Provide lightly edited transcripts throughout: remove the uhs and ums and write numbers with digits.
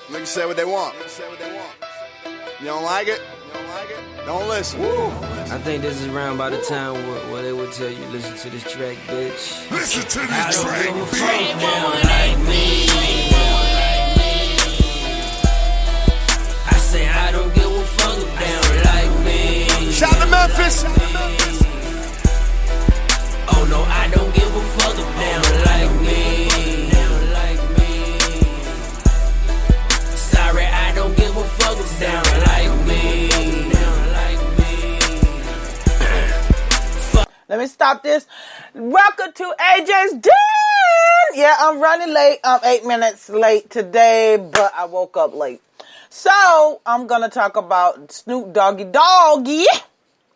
Niggas say what they want. You don't like it? Don't listen. I think this is around by the time where they would tell you, listen to this track, bitch. Listen to this track, bitch. I say I don't give a fuck if they don't like me. Shout to Memphis. Oh no, I don't give a fuck if they don't like me. Sorry, I don't give a fuck if they don't like me. Let me stop this. Welcome to AJ's Den. Yeah, I'm running late. I'm 8 minutes late today, but I woke up late. So, I'm going to talk about Snoop Dogg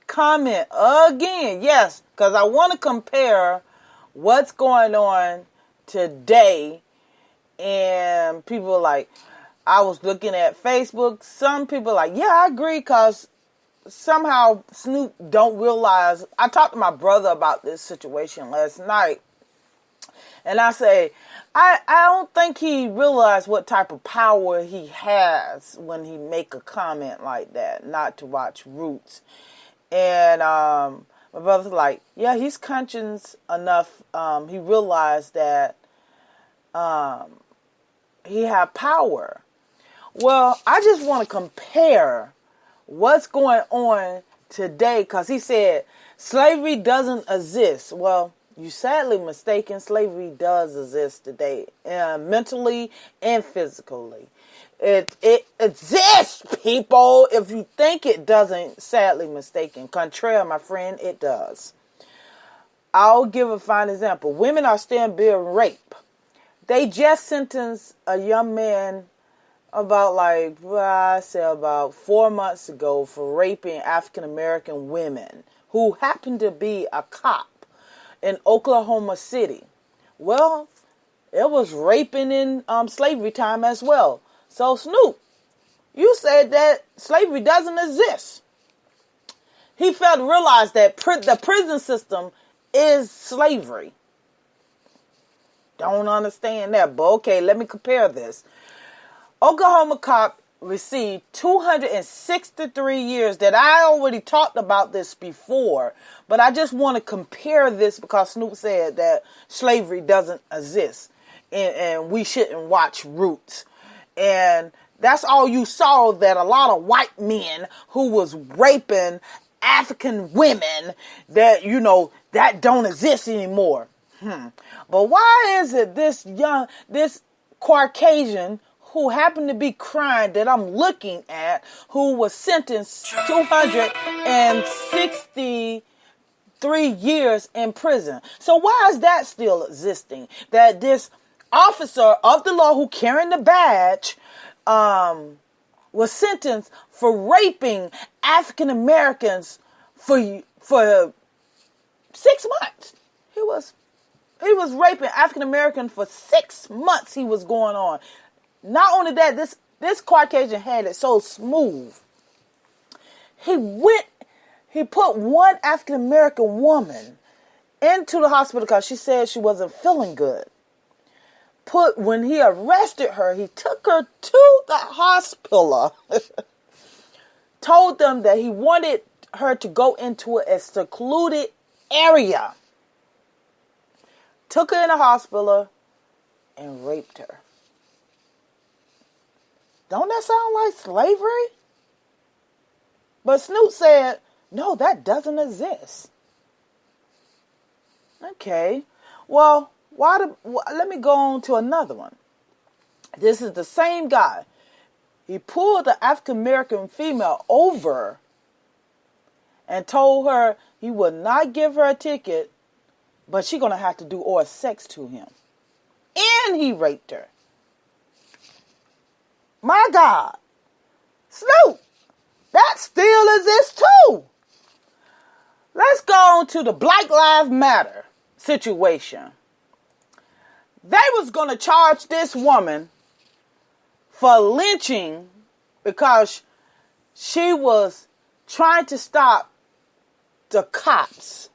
comment again. Yes, because I want to compare what's going on today. And people like, I was looking at Facebook. Some people like, yeah, I agree, because somehow Snoop don't realize. I talked to my brother about this situation last night, and I say, I don't think he realized what type of power he has when he make a comment like that, not to watch Roots. And my brother's like, yeah, he's conscious enough. He realized that he had power. Well, I just want to compare what's going on today, because he said slavery doesn't exist. Well, you're sadly mistaken. Slavery does exist today, mentally and physically. It exists, people. If you think it doesn't, sadly mistaken. Contrary, my friend, it does. I'll give a fine example. Women are still being raped. They just sentenced a young man about 4 months ago for raping African-American women who happened to be a cop in Oklahoma City. Well, it was raping in slavery time as well. So Snoop, you said that slavery doesn't exist. He failed to realize that the prison system is slavery. Don't understand that, but okay, let me compare this. Oklahoma cop received 263 years. That I already talked about this before, but I just want to compare this because Snoop said that slavery doesn't exist and we shouldn't watch Roots. And that's all you saw, that a lot of white men who was raping African women, that, that don't exist anymore. But why is it this Caucasian who happened to be crying that I'm looking at, who was sentenced 263 years in prison? So why is that still existing? That this officer of the law who carrying the badge was sentenced for raping African Americans for 6 months. He was raping African Americans for 6 months. He was going on. Not only that, this Caucasian had it so smooth. He put one African American woman into the hospital because she said she wasn't feeling good. When he arrested her, he took her to the hospital. Told them that he wanted her to go into a secluded area. Took her in the hospital and raped her. Don't that sound like slavery? But Snoop said, no, that doesn't exist. Okay. Well, let me go on to another one. This is the same guy. He pulled the African-American female over and told her he would not give her a ticket, but she's going to have to do oral sex to him. And he raped her. My God. Snoop, that still exists too. Let's go on to the Black Lives Matter situation. They was going to charge this woman for lynching because she was trying to stop the cops.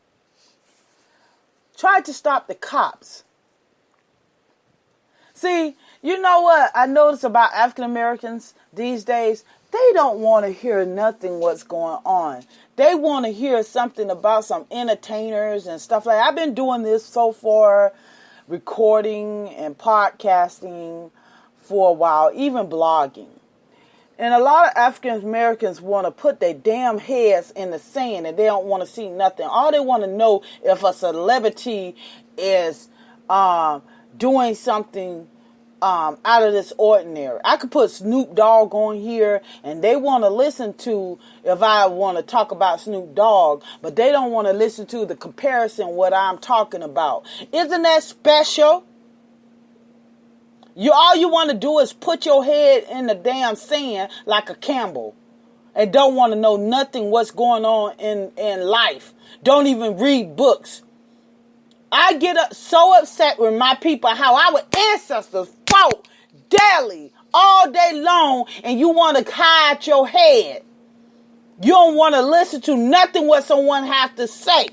See, You know what I notice about African Americans these days? They don't want to hear nothing what's going on. They want to hear something about some entertainers and stuff like that. I've been doing this so far, recording and podcasting for a while, even blogging. And a lot of African Americans want to put their damn heads in the sand and they don't want to see nothing. All they want to know if a celebrity is doing something out of this ordinary. I could put Snoop Dogg on here and they want to listen to if I want to talk about Snoop Dogg, but they don't want to listen to the comparison what I'm talking about. Isn't that special? All you want to do is put your head in the damn sand like a Campbell and don't want to know nothing what's going on in life. Don't even read books. I get so upset with my people how our ancestors fought daily, all day long, and you want to hide your head. You don't want to listen to nothing what someone has to say.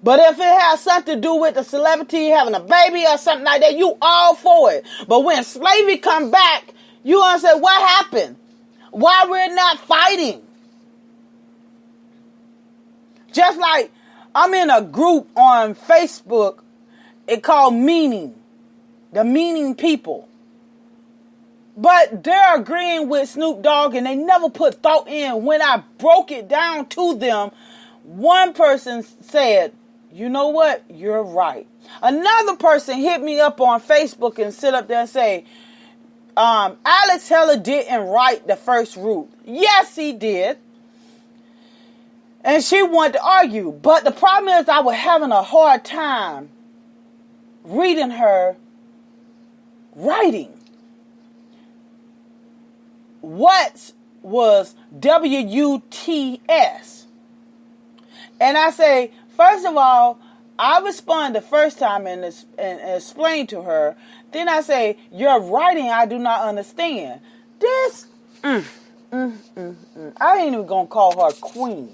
But if it has something to do with the celebrity having a baby or something like that, you all for it. But when slavery come back, you gonna say, what happened? Why we're not fighting? Just like I'm in a group on Facebook, it called Meaning, the Meaning People. But they're agreeing with Snoop Dogg and they never put thought in. When I broke it down to them, one person said, you know what? You're right. Another person hit me up on Facebook and sit up there and say, Alex Heller didn't write the first root. Yes, he did. And she wanted to argue. But the problem is I was having a hard time reading her writing. What was WUTS? And I say, first of all, I respond the first time and explain to her. Then I say, your writing I do not understand. This, I ain't even going to call her queen.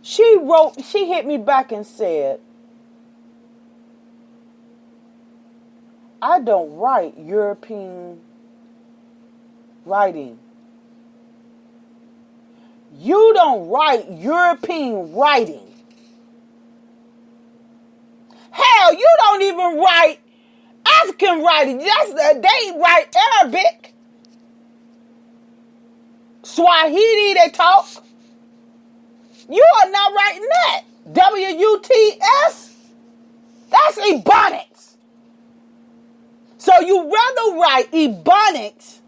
She hit me back and said, I don't write European writing. You don't write European writing. Hell, you don't even write African writing. They write Arabic. Swahili they talk. You are not writing that. WUTS? That's Ebonics. So you rather write Ebonics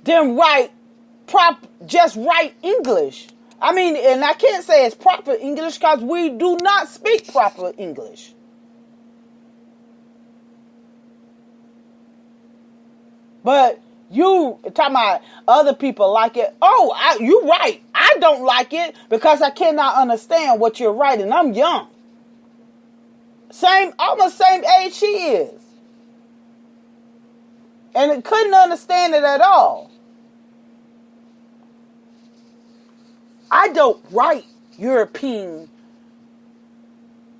than just write English. I mean, and I can't say it's proper English because we do not speak proper English. But you talking about other people like it. Oh, you right. I don't like it because I cannot understand what you're writing. I'm young. Almost same age she is. And it couldn't understand it at all. I don't write European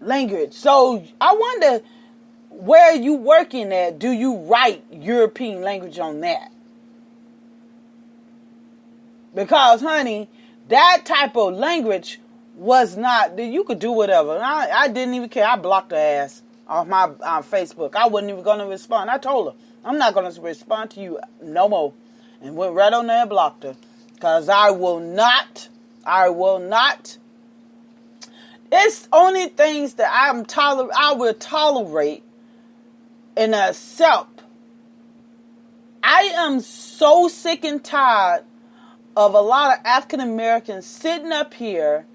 language. So I wonder where you working at. Do you write European language on that? Because, honey, that type of language was not, you could do whatever. I didn't even care. I blocked her ass off my Facebook. I wasn't even going to respond. I told her, I'm not going to respond to you no more. And went right on there and blocked her. Because I will not. It's only things that I will tolerate and accept. I am so sick and tired of a lot of African Americans sitting up here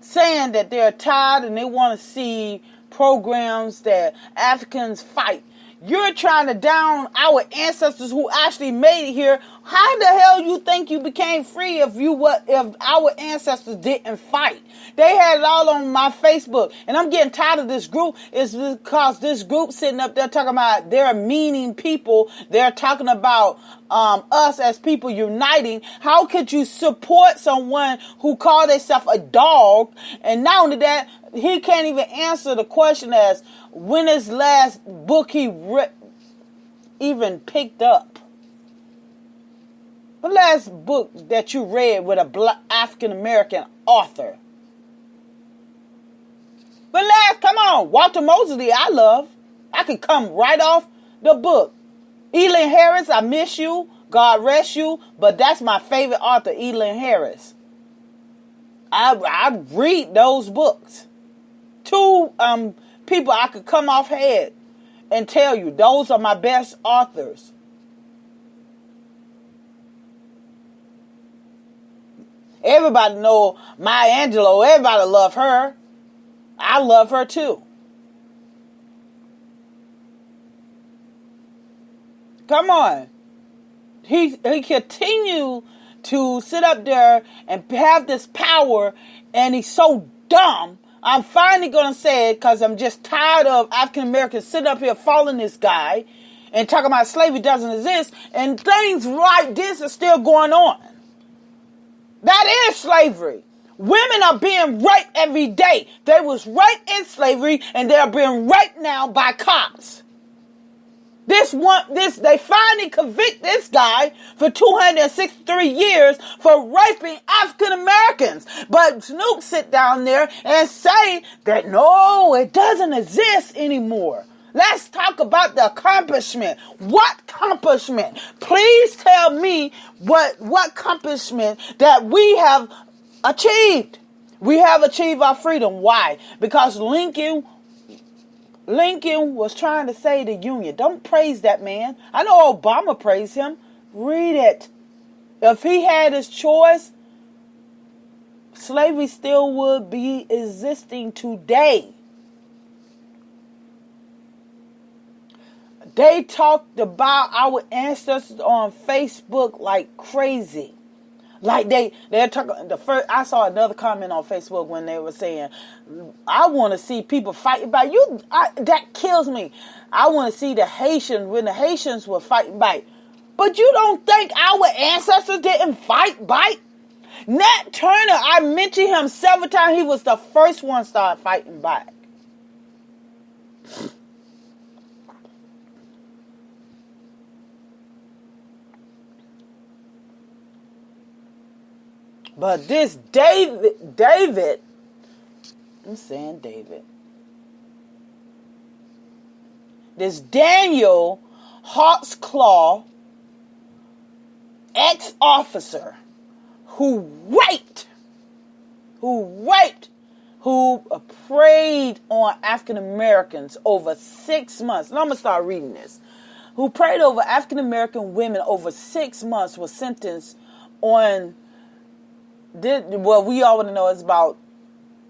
saying that they're tired and they want to see programs that Africans fight. You're trying to down our ancestors who actually made it here. How the hell you think you became free if our ancestors didn't fight? They had it all on my Facebook. And I'm getting tired of this group. It's because this group sitting up there talking about they're meaning people. They're talking about us as people uniting. How could you support someone who called themselves a dog? And not only that, He can't even answer the question as when his last book he even picked up. The last book that you read with a black African American author. But come on, Walter Mosley, I love. I could come right off the book. Elin Harris, I miss you. God rest you. But that's my favorite author, Elin Harris. I read those books. Two people I could come off head and tell you those are my best authors. Everybody know Maya Angelou. Everybody love her. I love her too. Come on. He continue to sit up there and have this power, and he's so dumb. I'm finally going to say it because I'm just tired of African Americans sitting up here following this guy and talking about slavery doesn't exist, and things like this are still going on. That is slavery. Women are being raped every day. They was raped in slavery, and they're being raped now by cops. They finally convict this guy for 263 years for raping African Americans. But Snoop sit down there and say that no, it doesn't exist anymore. Let's talk about the accomplishment. What accomplishment? Please tell me what accomplishment that we have achieved. We have achieved our freedom. Why? Because Lincoln was trying to save the Union. Don't praise that man. I know Obama praised him. Read it. If he had his choice, slavery still would be existing today. They talked about our ancestors on Facebook like crazy. Like they're talking. I saw another comment on Facebook when they were saying, "I want to see people fighting back." That kills me. I want to see the Haitians when the Haitians were fighting back. But you don't think our ancestors didn't fight back? Nat Turner, I mentioned him several times. He was the first one to start fighting back. But this David, I'm saying David, this Daniel Hawksclaw, ex-officer, who preyed on African Americans over 6 months. And I'm going to start reading this. Who preyed over African American women over 6 months was sentenced on... Well, we already know it's about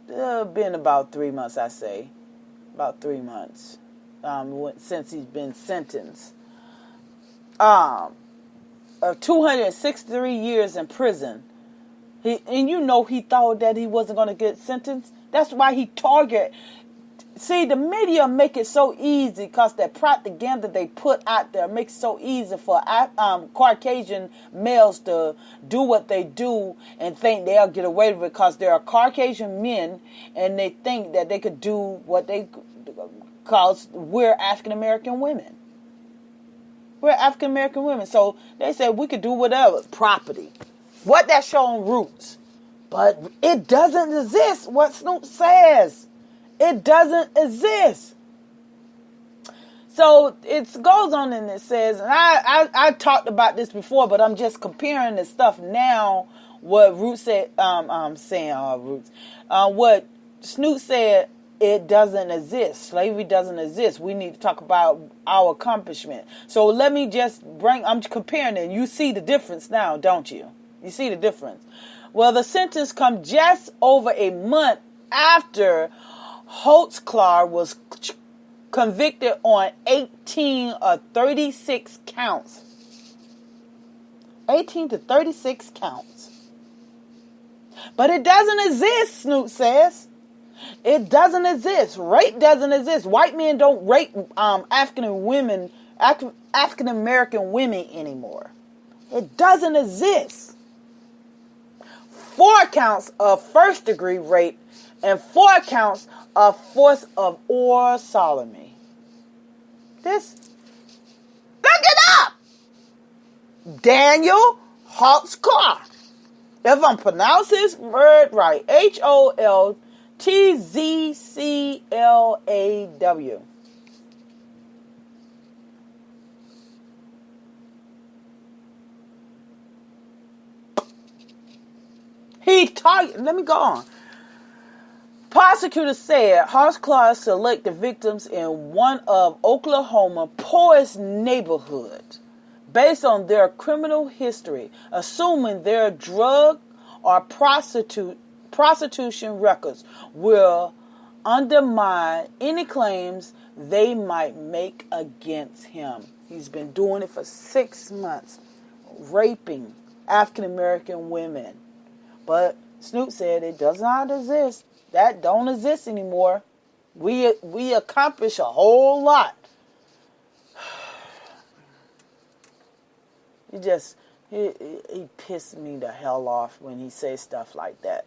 been about 3 months, I say. About 3 months since he's been sentenced. 263 years in prison. He thought that he wasn't going to get sentenced. That's why he targeted. See, the media make it so easy because that propaganda they put out there makes it so easy for Caucasian males to do what they do and think they'll get away with it because there are Caucasian men and they think that they could do what they because we're African American women. We're African American women. So they said we could do whatever. Property. What that's showing roots. But it doesn't exist, what Snoop says. It doesn't exist. So it goes on and it says, and I talked about this before, but I'm just comparing this stuff now. What Roots said, what Snoop said, it doesn't exist. Slavery doesn't exist. We need to talk about our accomplishment. So let me I'm comparing it. You see the difference now, don't you? You see the difference. Well, the sentence comes just over a month after Holtzclaw was convicted on 18 or 36 counts. 18 to 36 counts. But it doesn't exist, Snoop says. It doesn't exist. Rape doesn't exist. White men don't rape African American women anymore. It doesn't exist. 4 counts of first degree rape and 4 counts of force of or sodomy. This, look it up! Daniel Hawksclaw. If I'm pronouncing his word right, Holtzclaw. Let me go on. Prosecutors said Hawksclaw selected victims in one of Oklahoma's poorest neighborhoods based on their criminal history, assuming their drug or prostitution records will undermine any claims they might make against him. He's been doing it for 6 months, raping African American women. But Snoop said it does not exist. That don't exist anymore. We accomplished a whole lot. He pissed me the hell off when he says stuff like that.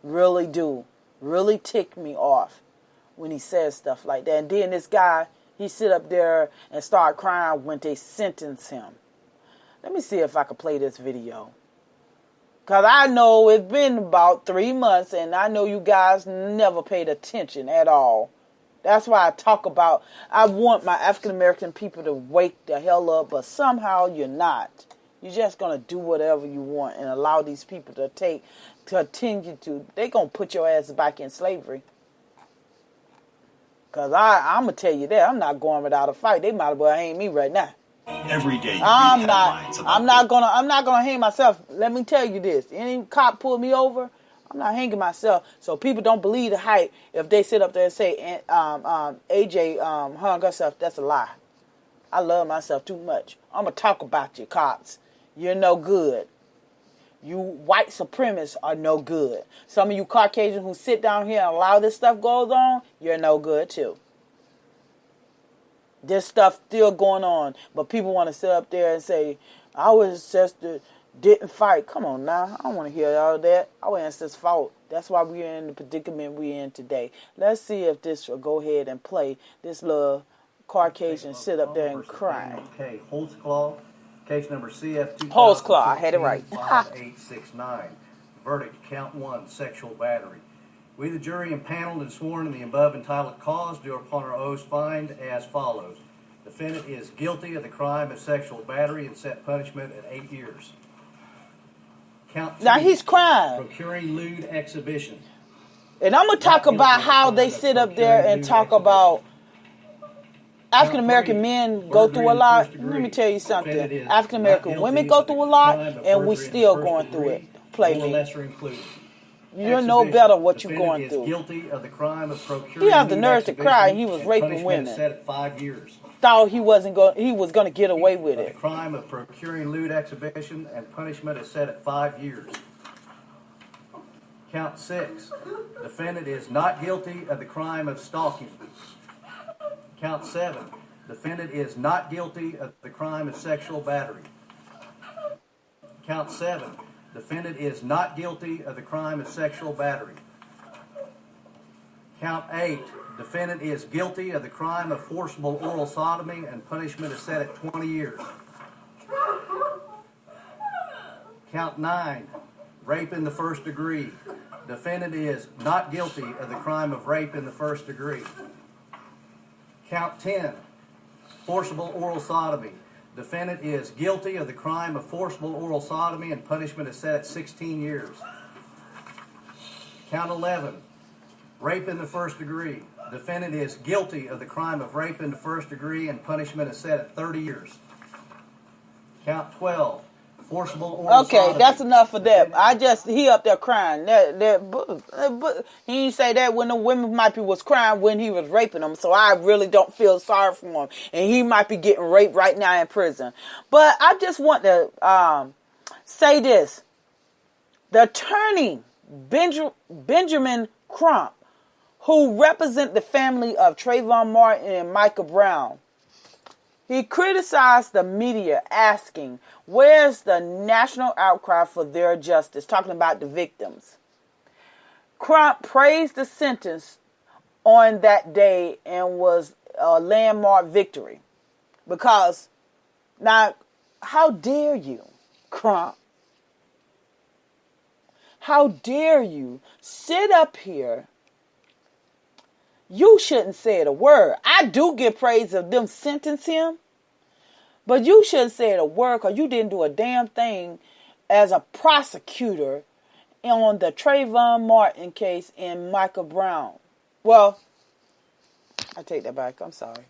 Really do. Really tick me off when he says stuff like that. And then this guy, he sit up there and start crying when they sentence him. Let me see if I can play this video. Because I know it's been about 3 months and I know you guys never paid attention at all. That's why I want my African American people to wake the hell up, but somehow you're not. You're just going to do whatever you want and allow these people to continue to. They're going to put your ass back in slavery. Because I'm going to tell you that. I'm not going without a fight. They might as well hang me right now. Every day I'm not gonna hang myself. Let me tell you this. Any cop pull me over, I'm not hanging myself. So people don't believe the hype if they sit up there and say AJ hung herself. That's a lie. I love myself too much. I'm gonna talk about you cops. You're no good. You white supremacists are no good. Some of you Caucasians who sit down here and allow this stuff goes on, you're no good too. This stuff still going on, but people want to sit up there and say, our ancestors didn't fight. Come on now, I don't want to hear all that. Our ancestors fought. That's why we're in the predicament we're in today. Let's see if this will go ahead and play. This little Caucasian sit up there and cry. Okay, Holtzclaw, case number CF 2014-5869. Holtzclaw, I had it right. 5869. Verdict, count 1, sexual battery. We, the jury, impaneled and sworn in the above entitled cause, do upon our oaths find as follows. Defendant is guilty of the crime of sexual battery and set punishment at 8 years. Count 2. Now he's crying. Procuring lewd exhibition. And I'm going to talk about how they sit up there and talk about African American men go through a lot. Let me tell you something. African American women go through a lot, and we still going through it. Play me. You know better what you're going through. Guilty of the crime of procuring. He had the nerve to cry. He was raping women. Set at 5 years. Thought he was going to get away with it. The crime of procuring lewd exhibition and punishment is set at 5 years. Count 6. Defendant is not guilty of the crime of stalking. Count 7. Defendant is not guilty of the crime of sexual battery. Count 7. Defendant is not guilty of the crime of sexual battery. Count 8. Defendant is guilty of the crime of forcible oral sodomy and punishment is set at 20 years. Count 9. Rape in the first degree. Defendant is not guilty of the crime of rape in the first degree. Count 10. Forcible oral sodomy. Defendant is guilty of the crime of forcible oral sodomy and punishment is set at 16 years. Count 11. Rape in the first degree. Defendant is guilty of the crime of rape in the first degree and punishment is set at 30 years. Count 12. Forcible oral sodomy. Okay, that's enough for that. He up there crying. He didn't say that when the women might be was crying when he was raping them, so I really don't feel sorry for him. And he might be getting raped right now in prison. But I just want to say this. The attorney, Benjamin Crump, who represent the family of Trayvon Martin and Michael Brown, he criticized the media asking, where's the national outcry for their justice? Talking about the victims. Crump praised the sentence on that day and was a landmark victory. Because, now, how dare you, Crump? How dare you sit up here? You shouldn't say a word. I do give praise of them sentence him, but you shouldn't say a word because you didn't do a damn thing as a prosecutor on the Trayvon Martin case and Michael Brown. Well, I take that back. I'm sorry.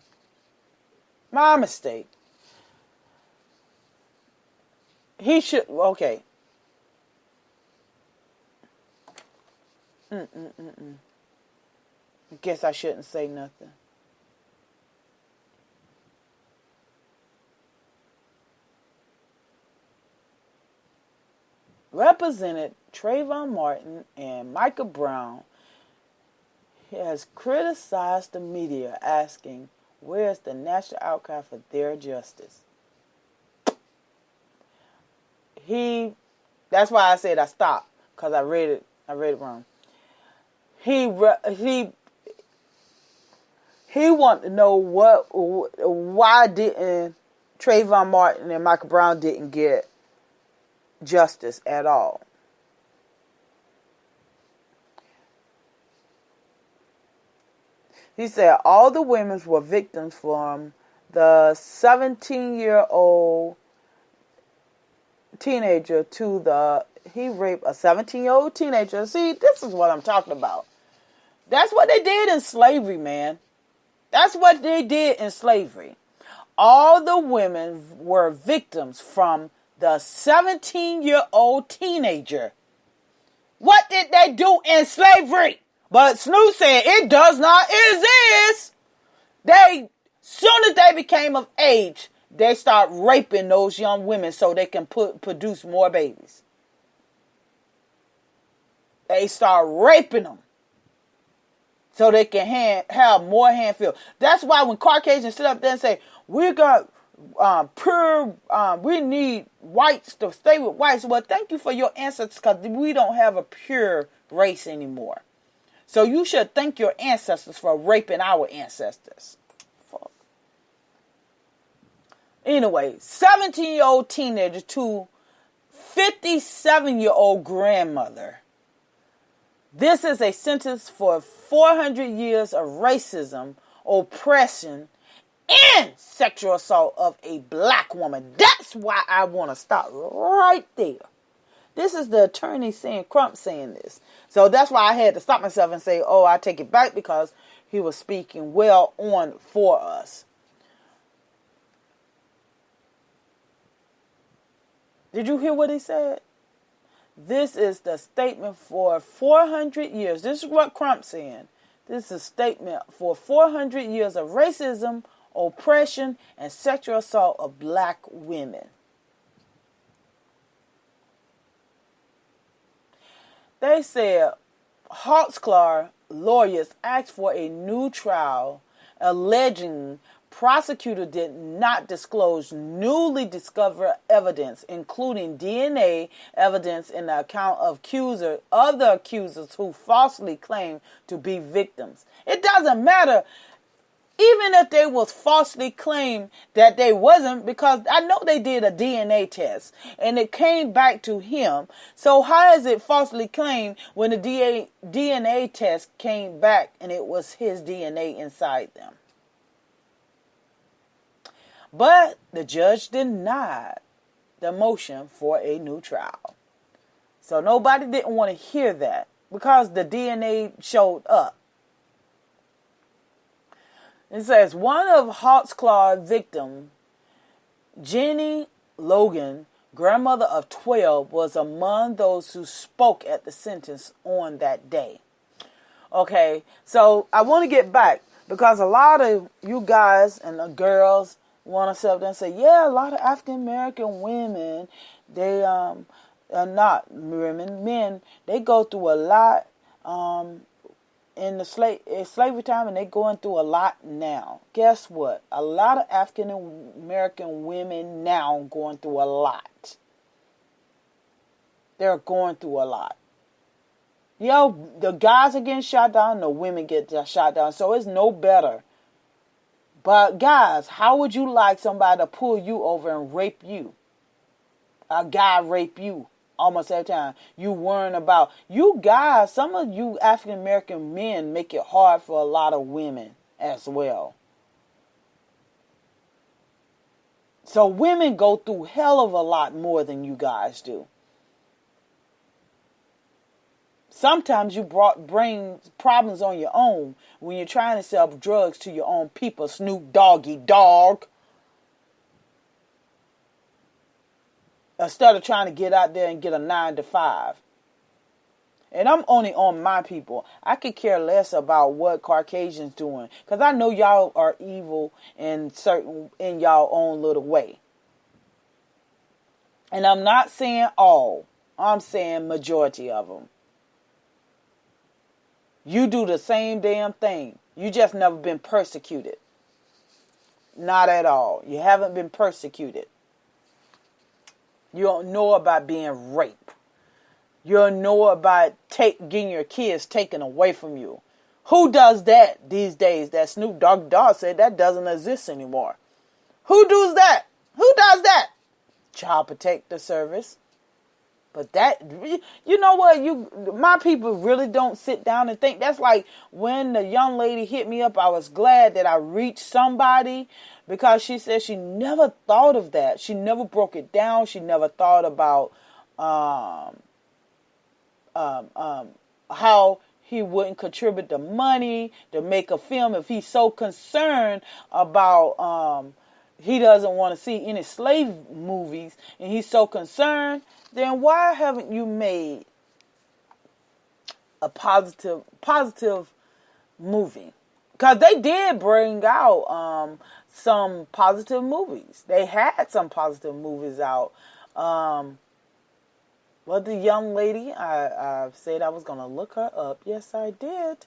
My mistake. He should, okay. I guess I shouldn't say nothing. Represented Trayvon Martin and Michael Brown has criticized the media, asking, where's the national outcry for their justice? That's why I said I stopped, because I read it wrong. He wanted to know why didn't Trayvon Martin and Michael Brown didn't get justice at all. He said all the women were victims from the 17-year-old teenager to he raped a 17-year-old teenager. See, this is what I'm talking about. That's what they did in slavery, man. That's what they did in slavery. All the women were victims from the 17-year-old teenager. What did they do in slavery? But Snoop said it does not exist. Soon as they became of age, they start raping those young women so they can produce more babies. They start raping them so they can have more hand feel. That's why when Caucasians sit up there and say, we got we need whites to stay with whites. Well, thank you for your ancestors, because we don't have a pure race anymore. So you should thank your ancestors for raping our ancestors. Fuck. Anyway, 17-year-old teenager to 57-year-old grandmother. This is a sentence for 400 years of racism, oppression, and sexual assault of a black woman. That's why I want to stop right there. This is the attorney Crump saying this. So that's why I had to stop myself and say, oh, I take it back, because he was speaking well on for us. Did you hear what he said? This is the statement for 400 years. This is what Crump's saying. This is a statement for 400 years of racism, oppression, and sexual assault of black women. They said Hawksclaw lawyers asked for a new trial, alleging prosecutor did not disclose newly discovered evidence, including DNA evidence in the account of other accusers who falsely claimed to be victims. It doesn't matter. Even if they was falsely claimed that they wasn't, because I know they did a DNA test and it came back to him. So how is it falsely claimed when the DNA test came back and it was his DNA inside them? But the judge denied the motion for a new trial. So nobody didn't want to hear that because the DNA showed up. It says one of Hawksclaw victim, Jenny Logan, grandmother of 12, was among those who spoke at the sentence on that day. Okay, so I want to get back because a lot of you guys and the girls want to sit up there and say, yeah, a lot of African American women, they are not women, men. They go through a lot in the slavery time, and they're going through a lot now. Guess what? A lot of African American women now going through a lot. They're going through a lot. Yo, the guys are getting shot down, the women get shot down. So it's no better. But guys, how would you like somebody to pull you over and rape you? A guy rape you almost every time. You worrying about, you guys, some of you African American men make it hard for a lot of women as well. So women go through hell of a lot more than you guys do. Sometimes you bring problems on your own when you're trying to sell drugs to your own people. Snoop Dogg. Instead of trying to get out there and get a 9 to 5. And I'm only on my people. I could care less about what Caucasians doing. Because I know y'all are evil in y'all own little way. And I'm not saying all. I'm saying majority of them. You do the same damn thing. You just never been persecuted. Not at all. You haven't been persecuted. You don't know about being raped. You don't know about getting your kids taken away from you. Who does that these days? That Snoop Dogg said that doesn't exist anymore. Who does that? Who does that? Child Protective Service. But that, you know what, my people really don't sit down and think. That's like when the young lady hit me up, I was glad that I reached somebody because she said she never thought of that. She never broke it down. She never thought about how he wouldn't contribute the money to make a film if he's so concerned about he doesn't want to see any slave movies and he's so concerned. Then why haven't you made a positive movie? Because they did bring out some positive movies. They had some positive movies out. But the young lady, I said I was going to look her up. Yes, I did.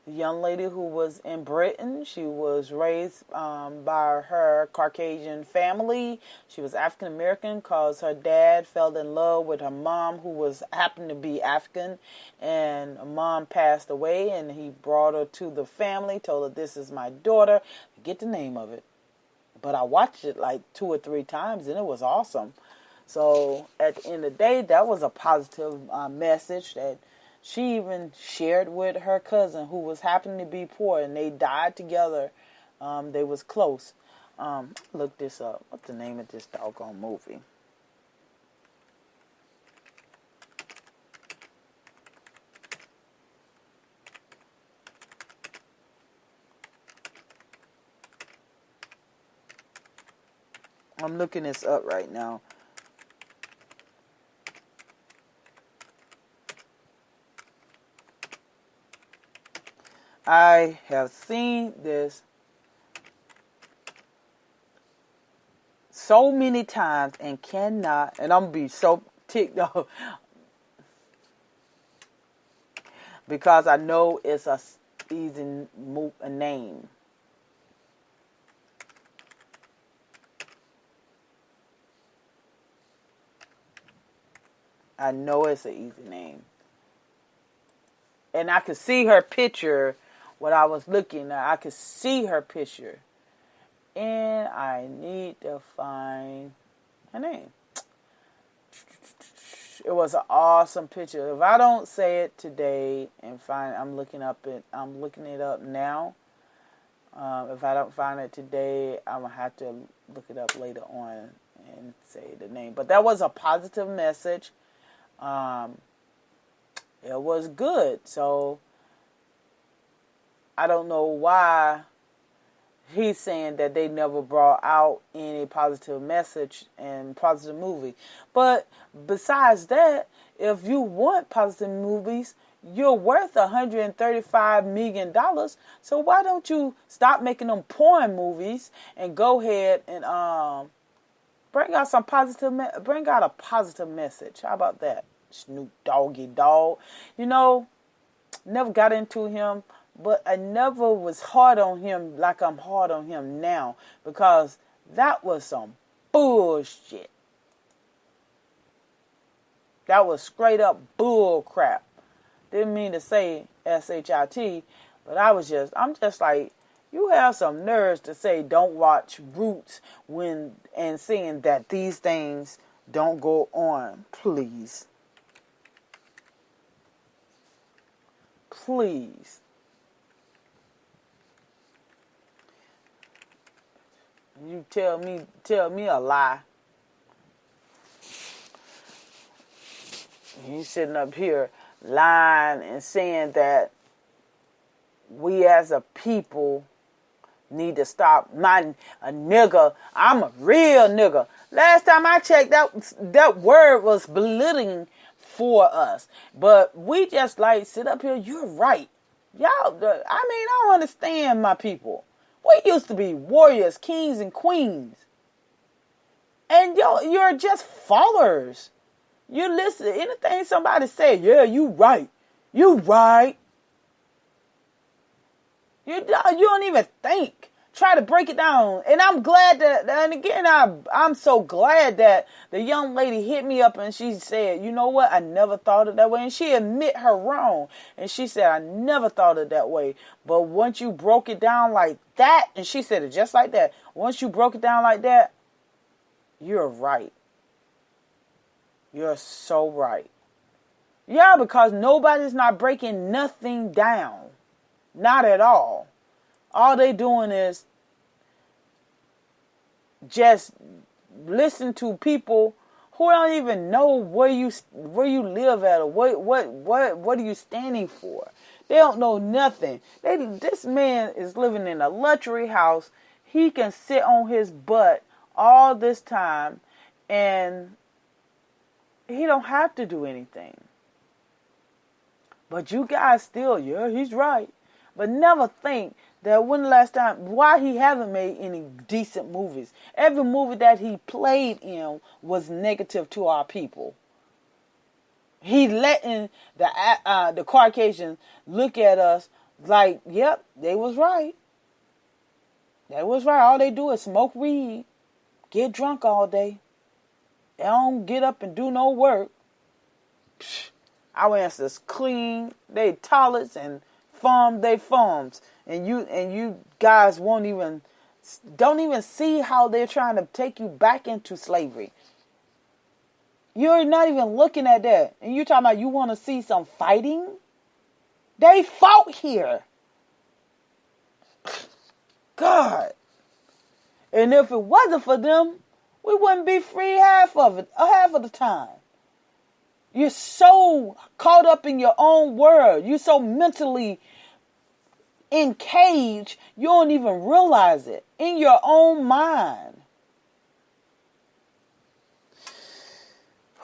The young lady who was in Britain, she was raised by her Caucasian family. She was African American because her dad fell in love with her mom, who happened to be African, and mom passed away, and he brought her to the family, told her, "This is my daughter." I get the name of it, but I watched it like 2 or 3 times, and it was awesome. So at the end of the day, that was a positive message that she even shared with her cousin who was happening to be poor, and they died together. They was close. Look this up. What's the name of this doggone movie? I'm looking this up right now. I have seen this so many times and cannot, and I'm going to be so ticked off because I know it's a easy name. I know it's an easy name. And I could see her picture. What I was looking at, I could see her picture. And I need to find her name. It was an awesome picture. If I don't say it today and I'm looking it up now. If I don't find it today, I'm gonna have to look it up later on and say the name. But that was a positive message. It was good. So I don't know why he's saying that they never brought out any positive message and positive movie. But besides that, if you want positive movies, you're worth $135 million. So why don't you stop making them porn movies and go ahead and bring out a positive message? How about that? Snoop Dogg. You know, never got into him. But I never was hard on him like I'm hard on him now. Because that was some bullshit. That was straight up bull crap. Didn't mean to say shit, but I'm just like, you have some nerves to say don't watch Roots and saying that these things don't go on. Please. Please. You tell me a lie. You sitting up here lying and saying that we as a people need to stop. A nigga, I'm a real nigga. Last time I checked, that word was belittling for us. But we just like sit up here, you're right. Y'all, I don't understand my people. We used to be warriors, kings, and queens. And you're just followers. You listen, anything somebody say, yeah, you right. You right. You don't even think. Try to break it down. And I'm glad that, and again, I'm so glad that the young lady hit me up and she said, you know what, I never thought of it that way. And she admit her wrong. And she said, I never thought of it that way. But once you broke it down like that, and she said it just like that, once you broke it down like that, you're right. You're so right. Yeah, because nobody's not breaking nothing down. Not at all. All they doing is just listen to people who don't even know where you live at or what are you standing for. They don't know nothing. This man is living in a luxury house. He can sit on his butt all this time and he don't have to do anything. But you guys still, yeah, he's right. But never think that when the last time, why he haven't made any decent movies. Every movie that he played in was negative to our people. He letting the Caucasians look at us like, yep, they was right. They was right. All they do is smoke weed, get drunk all day. They don't get up and do no work. Our ancestors clean, they toilets and farm they farms. And you guys don't even see how they're trying to take you back into slavery. You're not even looking at that. And you're talking about you want to see some fighting? They fought here. God. And if it wasn't for them, we wouldn't be free half of the time. You're so caught up in your own world. You're so mentally encaged, you don't even realize it. In your own mind.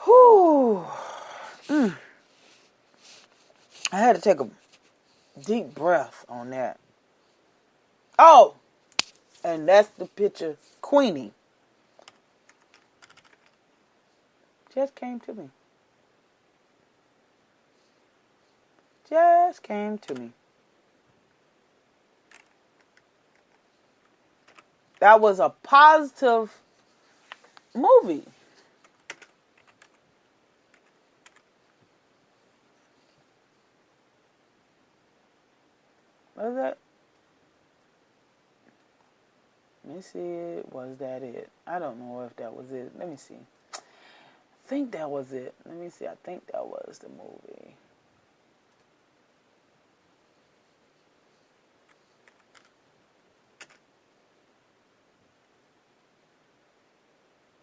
Whew. I had to take a deep breath on that. Oh, and that's the picture Queenie. Just came to me. Just came to me. That was a positive movie. Was that? Let me see. Was that it? I don't know if that was it. Let me see. I think that was it. Let me see. I think that was the movie.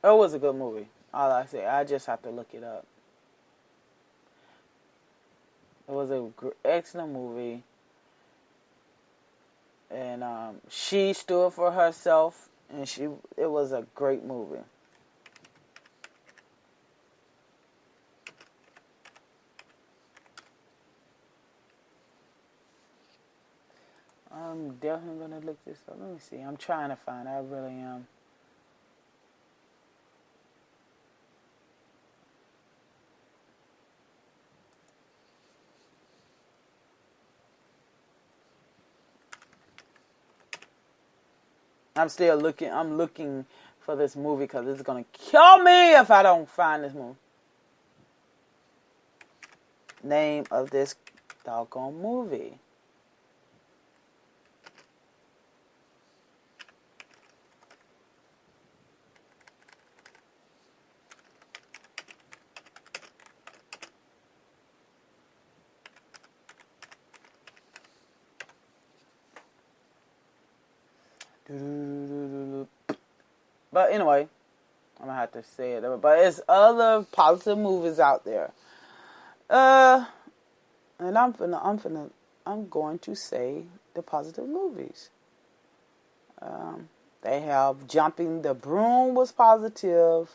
It was a good movie. All I say, I just have to look it up. It was an excellent movie. And she stood for herself. And it was a great movie. I'm definitely going to look this up. Let me see. I'm trying to find it. I really am. I'm still looking. I'm looking for this movie because it's going to kill me if I don't find this movie. Name of this doggone movie. But anyway, I'm gonna have to say it. But there's other positive movies out there. And I'm going to say the positive movies. They have Jumping the Broom was positive.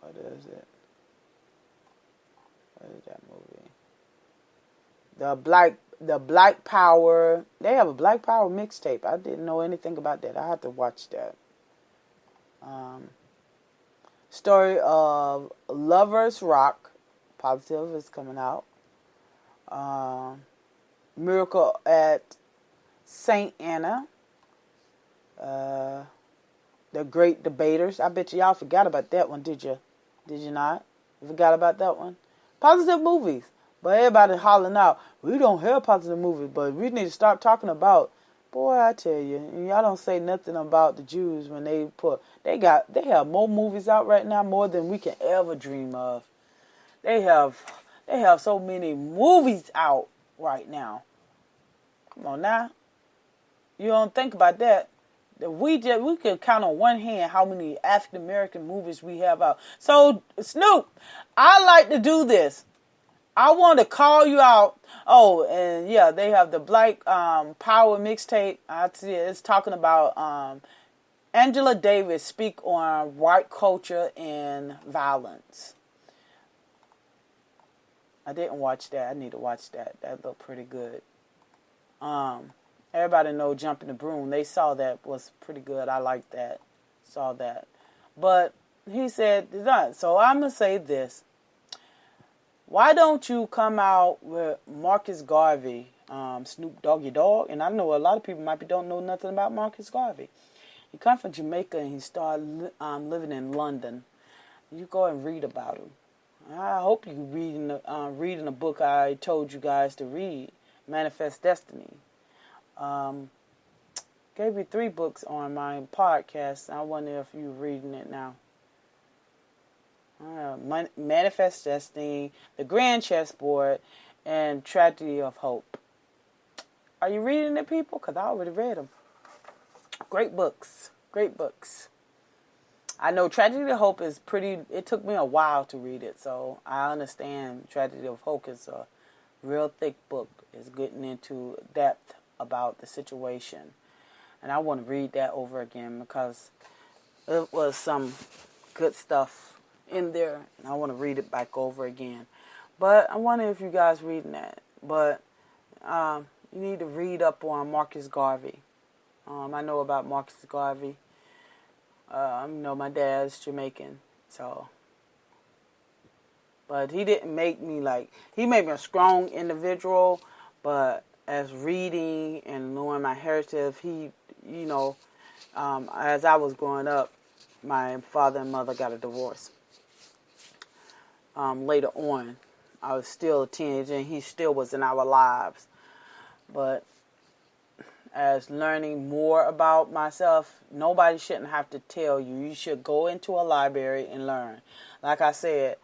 What is it? What is that movie? The Black Power. They have a Black Power mixtape. I didn't know anything about that. I have to watch that. Story of Lovers Rock. Positive is coming out. Miracle at St. Anna. The Great Debaters. I bet y'all forgot about that one, did you? Did you not? You forgot about that one? Positive movies. But everybody hollering out, we don't have positive movies, but we need to start talking about. Boy, I tell you, y'all don't say nothing about the Jews when they have more movies out right now, more than we can ever dream of. They have so many movies out right now. Come on now. You don't think about that. We could count on one hand how many African American movies we have out. So Snoop, I like to do this. I want to call you out. Oh, and yeah, they have the Black Power mixtape. I see it's talking about Angela Davis speak on white culture and violence. I didn't watch that. I need to watch that. That looked pretty good. Everybody know Jumping the Broom. They saw that was pretty good. I liked that. Saw that. But he said, so I'm going to say this. Why don't you come out with Marcus Garvey, Snoop Doggy Dogg? And I know a lot of people don't know nothing about Marcus Garvey. He come from Jamaica and he started living in London. You go and read about him. I hope you reading a book I told you guys to read, Manifest Destiny. Gave you 3 books on my podcast. I wonder if you're reading it now. Manifest Destiny, The Grand Chessboard, and Tragedy of Hope. Are you reading it, people? Because I already read them. Great books. Great books. I know Tragedy of Hope is pretty... It took me a while to read it, so I understand Tragedy of Hope is a real thick book. It's getting into depth about the situation. And I want to read that over again because it was some good stuff in there, and I want to read it back over again. But I wonder if you guys reading that. But you need to read up on Marcus Garvey. I know about Marcus Garvey. My dad's Jamaican, so. But he didn't make me he made me a strong individual. But as reading and knowing my heritage, as I was growing up, my father and mother got a divorce. Later on, I was still a teenager and he still was in our lives. But as learning more about myself, nobody shouldn't have to tell you. You should go into a library and learn. Like I said,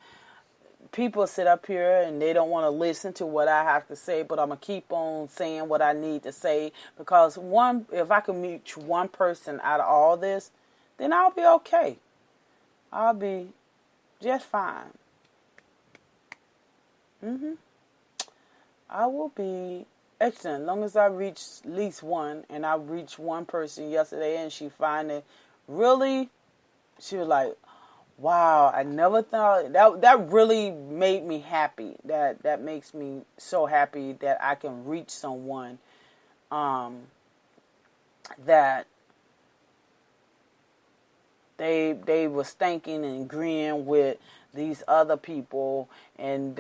people sit up here and they don't want to listen to what I have to say, but I'm going to keep on saying what I need to say because if I can reach one person out of all this, then I'll be okay. I'll be just fine. I will be excellent as long as I reach at least one, and I reached one person yesterday and she finally she was like, wow, I never thought that really made me happy. That makes me so happy that I can reach someone that they was thinking and agreeing with these other people, and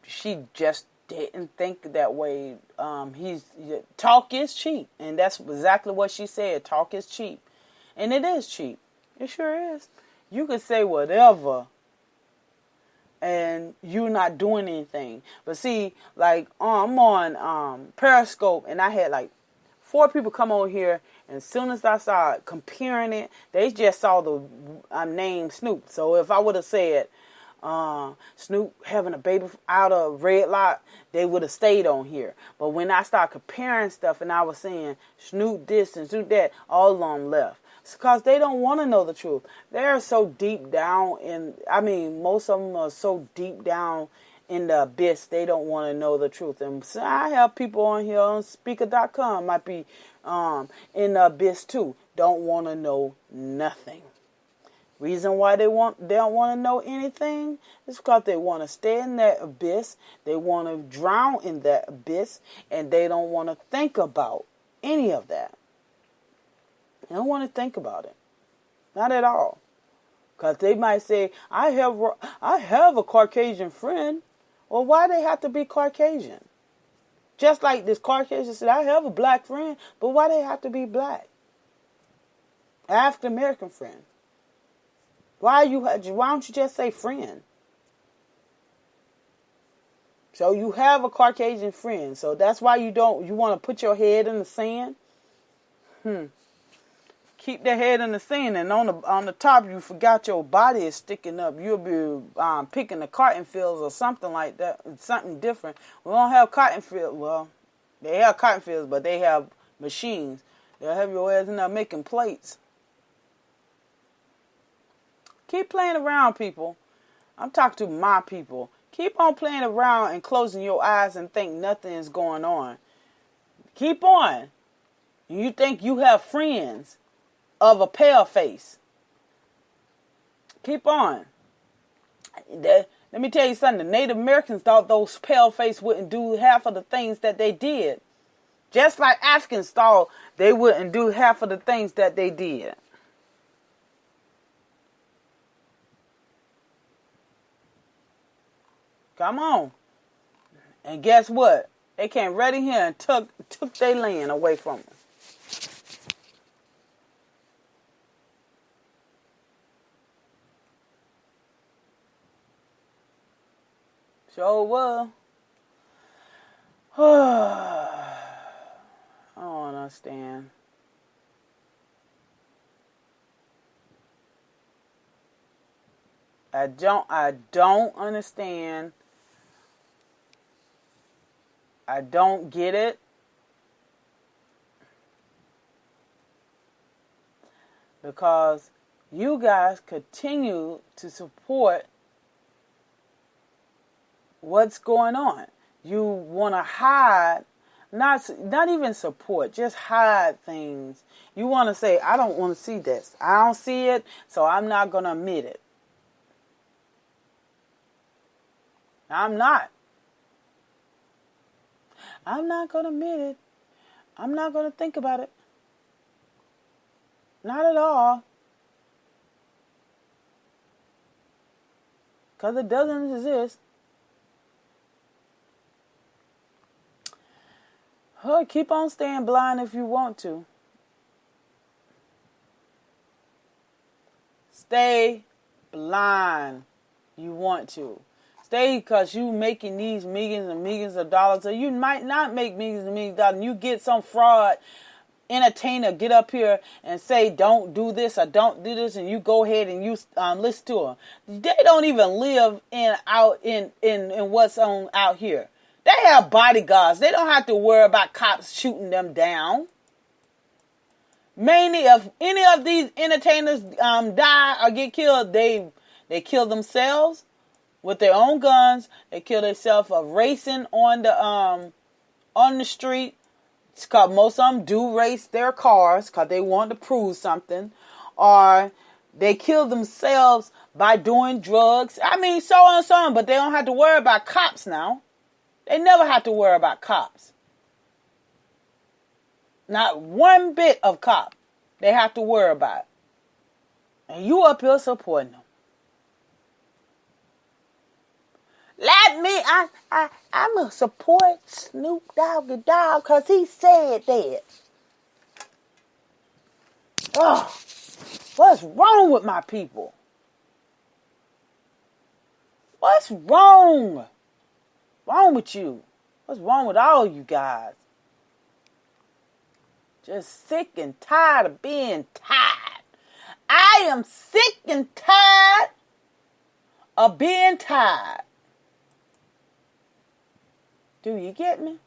she just didn't think that way. Talk is cheap, and that's exactly what she said. Talk is cheap, and it is cheap. It sure is. You can say whatever and you're not doing anything. But see, like I'm on Periscope, and I had like 4 people come on here, and as soon as I started comparing it, they just saw the name Snoop. So if I would have said Snoop having a baby out of Red Lot, they would have stayed on here. But when I started comparing stuff and I was saying Snoop this and Snoop that, all of them left. It's because they don't want to know the truth. They're so deep down most of them are so deep down in the abyss, they don't want to know the truth. And so I have people on here on speaker.com might be in the abyss too. Don't want to know nothing. Reason why they don't want to know anything is because they want to stay in that abyss. They want to drown in that abyss, and they don't want to think about any of that. They don't want to think about it, not at all, because they might say, "I have a Caucasian friend." Well, why they have to be Caucasian? Just like this Caucasian said, "I have a black friend," but why they have to be black? African American friend. Why don't you just say friend? So you have a Caucasian friend. So that's why you want to put your head in the sand? Keep the head in the sand, and on the top you forgot your body is sticking up. You'll be picking the cotton fields or something like that, something different. We don't have cotton fields. Well, they have cotton fields, but they have machines. They'll have your ass in there making plates. Keep playing around, people. I'm talking to my people. Keep on playing around and closing your eyes and think nothing is going on. Keep on. You think you have friends of a pale face. Keep on. Let me tell you something. The Native Americans thought those pale face wouldn't do half of the things that they did. Just like Africans thought they wouldn't do half of the things that they did. Come on. And guess what? They came right in here and took their land away from them. Sure was. I don't understand. I don't understand. I don't get it. Because you guys continue to support what's going on. You want to hide, not even support, just hide things. You want to say, I don't want to see this. I don't see it, so I'm not going to admit it. I'm not. I'm not going to admit it. I'm not going to think about it. Not at all. Because it doesn't exist. Oh, keep on staying blind if you want to. Stay blind. You want to. Stay because you making these millions and millions of dollars. Or you might not make millions and millions of dollars. And you get some fraud entertainer get up here and say don't do this or don't do this, and you go ahead and you listen to them. They don't even live in what's on out here. They have bodyguards. They don't have to worry about cops shooting them down. Mainly, if any of these entertainers die or get killed, they kill themselves with their own guns. They kill themselves of racing on the street. It's cause most of them do race their cars because they want to prove something, or they kill themselves by doing drugs. I mean, so on and so on. But they don't have to worry about cops now. They never have to worry about cops. Not one bit of cop they have to worry about. And you up here supporting them. I'm going to support Snoop Dogg because he said that. Oh, what's wrong with my people? What's wrong? Wrong with you? What's wrong with all you guys? Just sick and tired of being tired. I am sick and tired of being tired. Do you get me?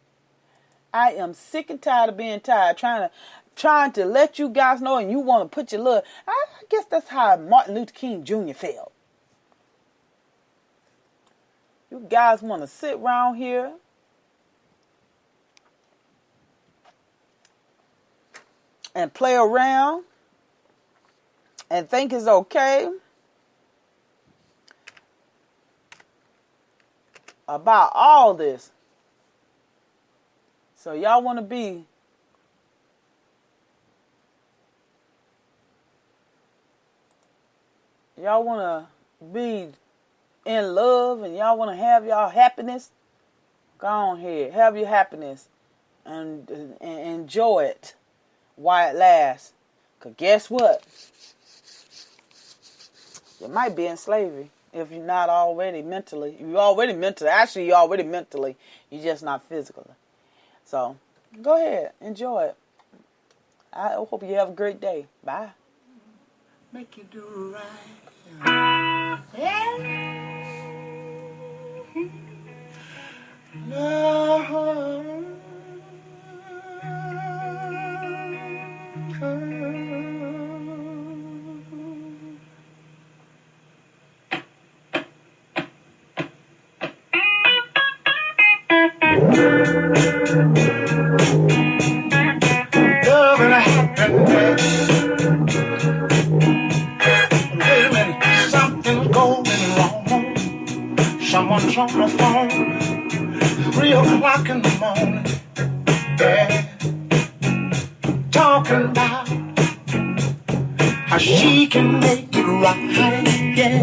I am sick and tired of being tired, trying to let you guys know, and you want to put your little. I guess that's how Martin Luther King Jr. felt. You guys want to sit around here and play around and think it's okay about all this. So y'all want to be in love and y'all want to have y'all happiness. Go on ahead, have your happiness and enjoy it while it lasts. Because guess what? You might be in slavery if you're not already mentally. You're already mentally. Actually, you're already mentally. You're just not physically. So, go ahead. Enjoy it. I hope you have a great day. Bye. Make you do right. Yeah. No. Love and happiness. Wait a minute, something's going wrong. Someone's on the phone, 3 o'clock in the morning. Yeah, talking about how she can make it right. Yeah,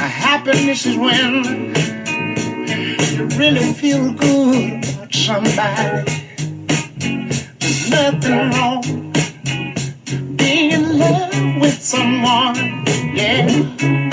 happiness is when you really feel good about somebody. There's nothing wrong being in love with someone. Yeah.